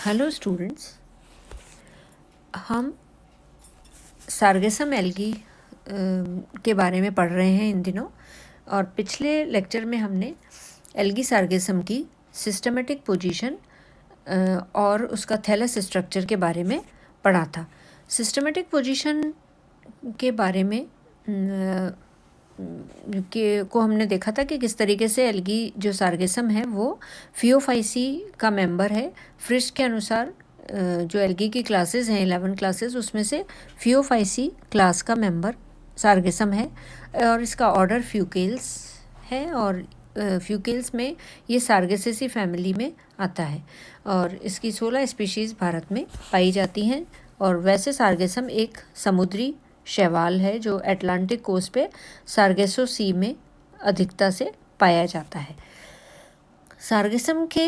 Hello students, हम sargassum algae के बारे में पढ़ रहे हैं इन दिनों। और पिछले लेक्चर में हमने एल्गी सार्गेसम की सिस्टमेटिक पोजीशन और उसका थैलस स्ट्रक्चर के बारे में पढ़ा था। सिस्टमेटिक पोजीशन के बारे में को हमने देखा था कि किस तरीके से एल्गी जो सार्गेसम है वो फियोफाइसी का मेंबर है। फ्रिश के अनुसार जो एल्गी की क्लासेस हैं 11 क्लासेस, उसमें से फियोफाइसी क्लास का मेंबर सार्गेसम है और इसका ऑर्डर फ्यूकेल्स है और फ्यूकेल्स में ये सार्गेसेसी फैमिली में आता है और इसकी 16 स्पीशीज़ भारत में पाई जाती हैं। और वैसे सार्गेसम एक समुद्री शैवाल है जो अटलांटिक कोस्ट पे सार्गेसो सी में अधिकता से पाया जाता है। सार्गेसम के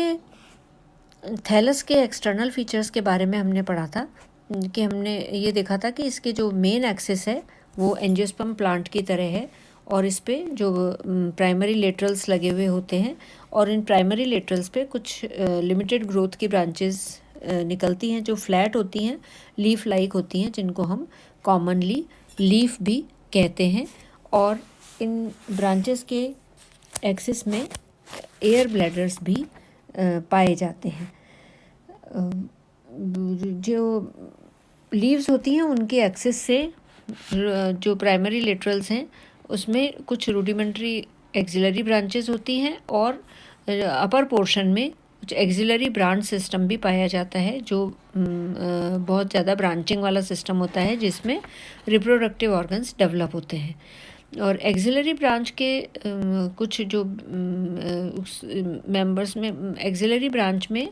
थैलस के एक्सटर्नल फीचर्स के बारे में हमने पढ़ा था कि हमने ये देखा था कि इसके जो मेन एक्सिस है वो एंजियोस्पर्म प्लांट की तरह है और इस पे जो प्राइमरी लेटरल्स लगे हुए होते हैं और इन प्राइमरी लेटरल्स पे कुछ लिमिटेड ग्रोथ की ब्रांचेस निकलती हैं जो फ्लैट होती हैं, लीफ लाइक होती हैं, जिनको हम कॉमनली लीफ भी कहते हैं। और इन ब्रांचेस के एक्सिस में एयर ब्लैडर्स भी पाए जाते हैं। जो लीव्स होती हैं उनके एक्सिस से जो प्राइमरी लेटरल्स हैं उसमें कुछ रूडिमेंट्री एक्सिलरी ब्रांचेस होती हैं और अपर पोर्शन में कुछ एक्सिलरी ब्रांच सिस्टम भी पाया जाता है जो बहुत ज़्यादा ब्रांचिंग वाला सिस्टम होता है जिसमें रिप्रोडक्टिव ऑर्गन्स डेवलप होते हैं। और एक्सिलरी ब्रांच के कुछ जो मेंबर्स में एक्सिलरी ब्रांच में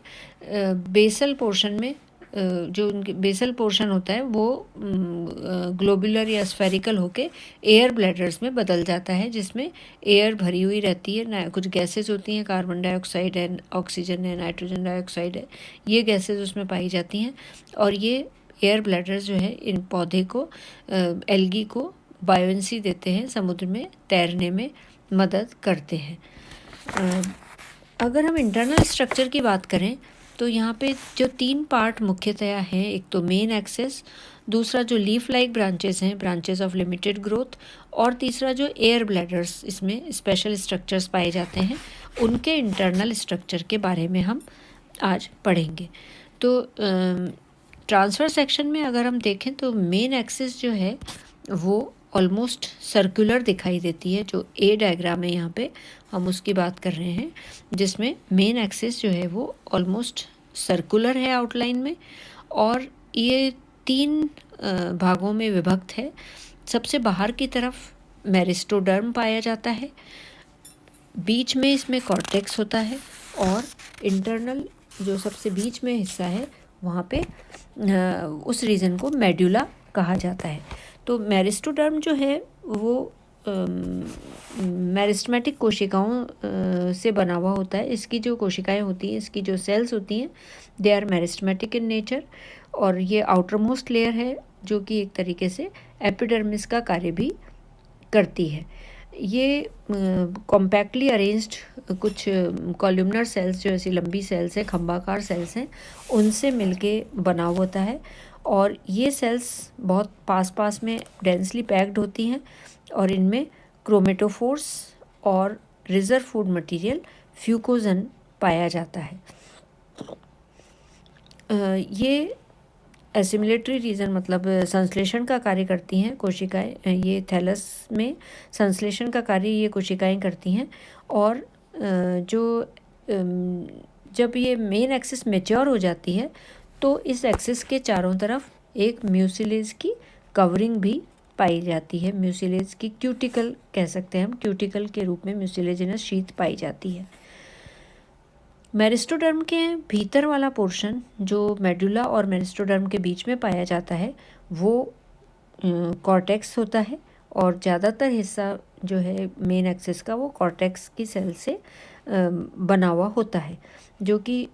बेसल पोर्शन में जो उनके बेसल पोर्शन होता है वो ग्लोबुलर या स्फेरिकल होके एयर ब्लैडर्स में बदल जाता है जिसमें एयर भरी हुई रहती है। कुछ गैसेस होती हैं, कार्बन डाइऑक्साइड है, ऑक्सीजन है, नाइट्रोजन डाइऑक्साइड है, ये गैसेस उसमें पाई जाती हैं। और ये एयर ब्लैडर्स जो है इन पौधे को एल्गी को बायोंसी देते हैं, समुद्र में तैरने में मदद करते हैं। अगर हम इंटरनल स्ट्रक्चर की बात करें तो यहाँ पे जो 3 पार्ट मुख्यतया हैं, एक तो मेन एक्सेस, दूसरा जो लीफ लाइक ब्रांचेस हैं, ब्रांचेस ऑफ लिमिटेड ग्रोथ, और तीसरा जो एयर ब्लैडर्स, इसमें स्पेशल स्ट्रक्चर्स पाए जाते हैं, उनके इंटरनल स्ट्रक्चर के बारे में हम आज पढ़ेंगे। तो ट्रांसफर सेक्शन में अगर हम देखें तो मेन एक्सिस जो है वो ऑलमोस्ट सर्कुलर दिखाई देती है। जो ए डायग्राम है यहाँ पे हम उसकी बात कर रहे हैं जिसमें मेन एक्सिस जो है वो ऑलमोस्ट सर्कुलर है आउटलाइन में और ये 3 भागों में विभक्त है। सबसे बाहर की तरफ मेरिस्टोडर्म पाया जाता है, बीच में इसमें कॉर्टेक्स होता है और इंटरनल जो सबसे बीच में हिस्सा है वहाँ पे उस रीजन को मेड्यूला कहा जाता है। तो मेरिस्टोडर्म जो है वो मेरिस्टेमेटिक कोशिकाओं से बना हुआ होता है। इसकी जो कोशिकाएं होती हैं, इसकी जो सेल्स होती हैं, they are meristematic in nature और ये आउटर मोस्ट लेयर है जो कि एक तरीके से एपिडर्मिस का कार्य भी करती है। ये कॉम्पैक्टली अरेंज्ड कुछ कॉलमनर सेल्स जो ऐसी लंबी सेल्स हैं, खंभाकार सेल्स हैं, उनसे मिलके बना हुआ होता है और ये सेल्स बहुत पास में डेंसली पैक्ड होती हैं और इनमें क्रोमेटोफोर्स और रिजर्व फूड मटेरियल फ्यूकोजन पाया जाता है। ये एसिमिलेटरी रीजन मतलब संश्लेषण का कार्य करती हैं कोशिकाएं। ये थैलस में संश्लेषण का कार्य ये कोशिकाएं करती हैं और जब ये मेन एक्सिस मैच्योर हो जाती है तो इस एक्सिस के चारों तरफ एक म्यूसिलेज की कवरिंग भी पाई जाती है। म्यूसिलेज की क्यूटिकल कह सकते हैं हम, क्यूटिकल के रूप में म्यूसिलेजिनस शीथ पाई जाती है। मेरिस्टोडर्म के भीतर वाला पोर्शन जो मेडुला और मेरिस्टोडर्म के बीच में पाया जाता है वो कॉर्टेक्स होता है और ज़्यादातर हिस्सा जो है मेन एक्सिस का वो कॉर्टेक्स की सेल से बना हुआ होता है जो कि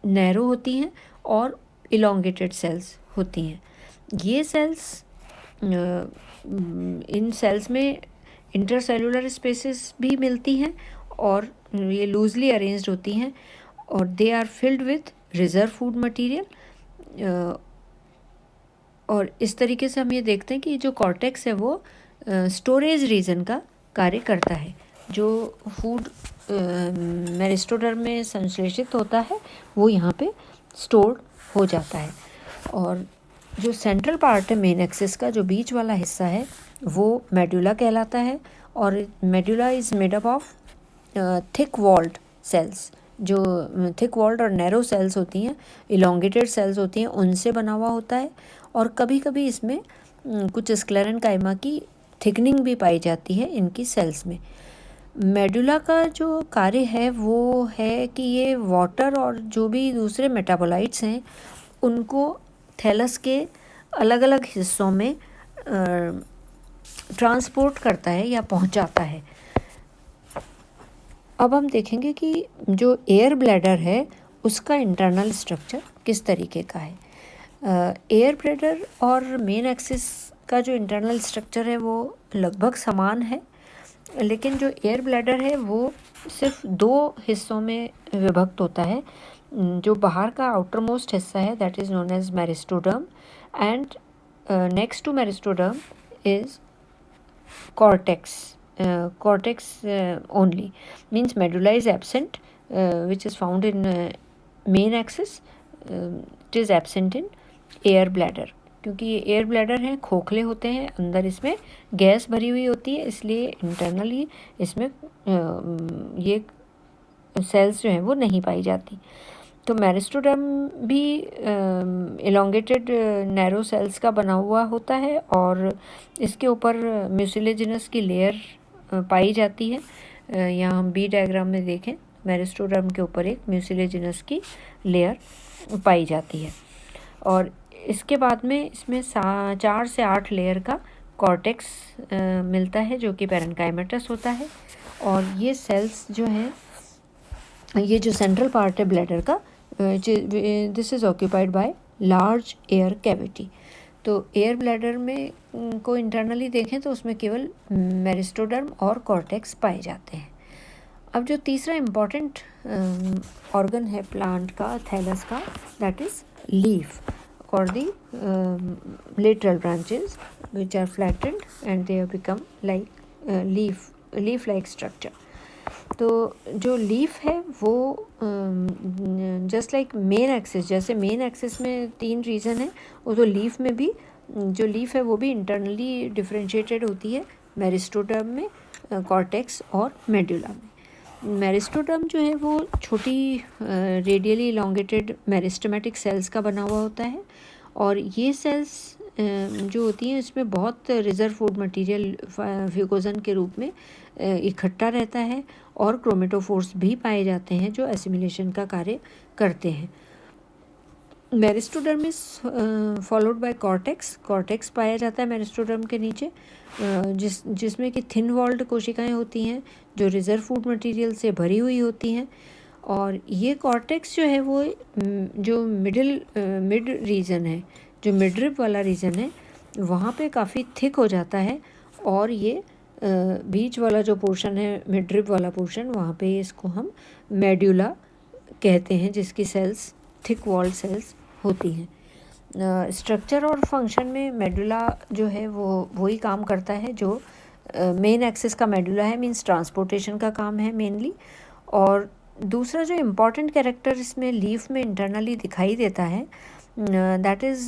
नैरो होती हैं और इलोंगेटेड सेल्स होती हैं। ये सेल्स इन सेल्स में इंटरसेलुलर स्पेसेस भी मिलती हैं और ये लूजली अरेंज्ड होती हैं और they are filled with reserve food material. और इस तरीके से हम ये देखते हैं कि जो कॉर्टेक्स है वो स्टोरेज रीजन का कार्य करता है। जो फूड मेरिस्टोडर्म में संश्लेषित होता है वो यहाँ पे स्टोर हो जाता है। और जो सेंट्रल पार्ट है मेन एक्सिस का, जो बीच वाला हिस्सा है, वो मेडुला कहलाता है। और medulla is made up of thick walled cells. जो थिक वॉल्ड और नैरो सेल्स होती हैं, इलोंगेटेड सेल्स होती हैं, उनसे बना हुआ होता है। और कभी कभी इसमें कुछ स्क्लेरेनकाइमा की थिकनिंग भी पाई जाती है इनकी सेल्स में। मेडुला का जो कार्य है वो है कि ये वाटर और जो भी दूसरे मेटाबोलाइट्स हैं उनको थैलस के अलग अलग हिस्सों में ट्रांसपोर्ट करता है या पहुंचाता है। अब हम देखेंगे कि जो एयर ब्लैडर है उसका इंटरनल स्ट्रक्चर किस तरीके का है। एयर ब्लैडर और मेन एक्सिस का जो इंटरनल स्ट्रक्चर है वो लगभग समान है, लेकिन जो एयर ब्लैडर है वो सिर्फ 2 हिस्सों में विभक्त होता है। जो बाहर का आउटर मोस्ट हिस्सा है that is known as meristoderm, and next to meristoderm is cortex only, means medulla is absent, which is found in main axis. It is absent in air bladder, क्योंकि ये एयर ब्लैडर हैं, खोखले होते हैं, अंदर इसमें गैस भरी हुई होती है, इसलिए इंटरनली इसमें ये सेल्स जो हैं वो नहीं पाई जाती। तो मेरिस्टोडर्म भी इलोंगेटेड नैरो सेल्स का बना हुआ होता है और इसके ऊपर म्यूसिलेजिनस की लेयर पाई जाती है। यहाँ हम बी डायग्राम में देखें, मेरिस्टोडर्म के ऊपर एक म्यूसिलेजिनस की लेयर पाई जाती है। और इसके बाद में इसमें 4 से 8 लेयर का कॉर्टेक्स मिलता है जो कि पैरेन्काइमेटस होता है। और ये सेल्स जो हैं, ये जो सेंट्रल पार्ट है ब्लैडर का, this is occupied by large air cavity. तो एयर ब्लैडर में को इंटरनली देखें तो उसमें केवल मेरिस्टोडर्म और कॉर्टेक्स पाए जाते हैं। अब जो तीसरा इम्पॉर्टेंट ऑर्गन है प्लांट का, थैलस का, दैट इज़ लीफ और the lateral branches which are flattened and they have become like leaf like structure. तो जो लीफ है वो जस्ट लाइक मेन एक्सिस, जैसे मेन एक्सिस में 3 रीजन है, वो तो लीफ में भी जो लीफ है वो भी इंटरनली डिफरेंशिएटेड होती है मेरिस्टोडर्म में, कॉर्टेक्स और मेडुला में। मेरिस्टोडर्म जो है वो छोटी रेडियली इलोंगेटेड मेरिस्टेमेटिक सेल्स का बना हुआ होता है। और ये सेल्स जो होती हैं इसमें बहुत रिजर्व फूड मटेरियल फ्यूकोजन के रूप में इकट्ठा रहता है और क्रोमेटोफोर्स भी पाए जाते हैं जो एसिमिलेशन का कार्य करते हैं। मेरिस्टोडर्म इज फॉलोड बाय कॉर्टेक्स पाया जाता है मेरिस्टोडर्म के नीचे, जिसमें कि थिन वॉल्ड कोशिकाएं होती हैं जो रिजर्व फूड मटेरियल से भरी हुई होती हैं। और ये कॉर्टेक्स जो है वो जो मिड रीजन है, जो मिडरिप वाला रीजन है, वहाँ पे काफ़ी थिक हो जाता है। और ये बीच वाला जो पोर्शन है, मिडरिप वाला पोर्शन, वहाँ पे इसको हम मेडुला कहते हैं, जिसकी सेल्स थिक वॉल्ड सेल्स होती हैं। स्ट्रक्चर और फंक्शन में मेडुला जो है वो वही काम करता है जो मेन एक्सिस का मेडुला है, मीन्स ट्रांसपोर्टेशन का काम है मेनली। और दूसरा जो इम्पॉर्टेंट कैरेक्टर इसमें लीफ में इंटरनली दिखाई देता है that is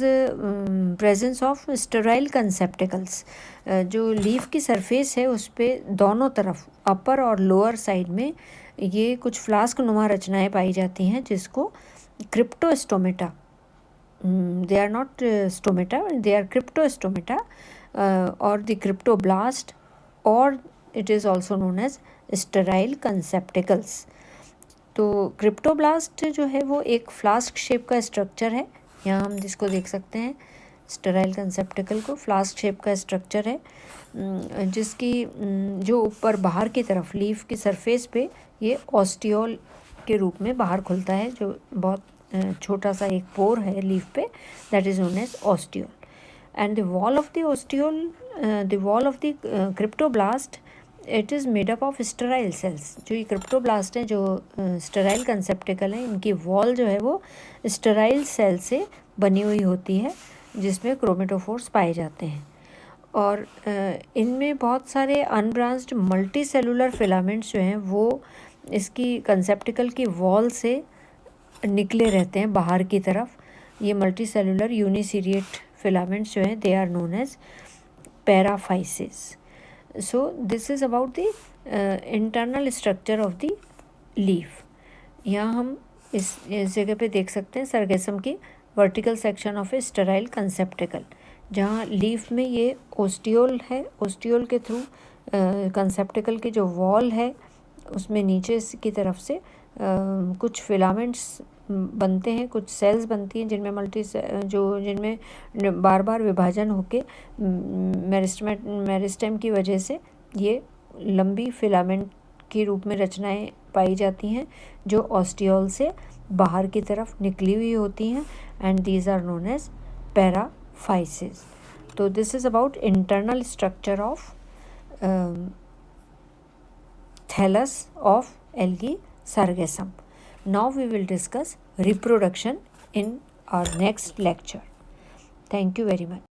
presence of sterile conceptacles. जो लीफ की सरफेस है उस पर दोनों तरफ, अपर और लोअर साइड में, ये कुछ फ्लास्क नुमा रचनाएं पाई जाती हैं जिसको cryptostomata, they are not stomata, they are cryptostomata और द क्रिप्टोब्लास्ट, और it is also known as sterile conceptacles. तो क्रिप्टोब्लास्ट जो है वो एक फ्लास्क शेप का स्ट्रक्चर है, यहाँ हम जिसको देख सकते हैं स्टेराइल कंसेप्टिकल को, फ्लास्क शेप का स्ट्रक्चर है जिसकी जो ऊपर बाहर की तरफ लीफ की सरफेस पे ये ऑस्टियोल के रूप में बाहर खुलता है, जो बहुत छोटा सा एक पोर है लीफ पे, that is known as ostiole. And the wall of the ostiole, the wall of the cryptoblast it is made up of sterile cells. जो ये क्रिप्टोब्लास्ट हैं, जो स्टेराइल कंसेप्टिकल हैं, इनकी वॉल जो है वो स्टेराइल सेल से बनी हुई होती है जिसमें क्रोमेटोफोर्स पाए जाते हैं। और इनमें बहुत सारे अनब्रांच्ड मल्टी सेलुलर फिलामेंट्स जो हैं वो इसकी कंसेप्टिकल की वॉल से निकले रहते हैं बाहर की तरफ। ये मल्टी सेलुलर यूनिसीरिएट फिलामेंट्स जो हैं they are known as paraphysis. So this is about the internal structure of the leaf. यहाँ हम इस जगह पे देख सकते हैं सरगेसम की vertical section of a sterile conceptacle, जहाँ लीफ में ये ओस्टियोल है। ओस्टियोल के थ्रू कंसेप्टिकल की जो वॉल है उसमें नीचे की तरफ से कुछ फिलामेंट्स बनते हैं, कुछ सेल्स बनती हैं जिनमें जिनमें बार बार विभाजन होके मेरिस्टेम की वजह से ये लंबी फिलामेंट के रूप में रचनाएं पाई जाती हैं जो ऑस्टियोल से बाहर की तरफ निकली हुई होती हैं, and these are known as paraphysis. तो this is about internal structure of thallus of algae sargassum. Now we will discuss reproduction in our next lecture. Thank you very much.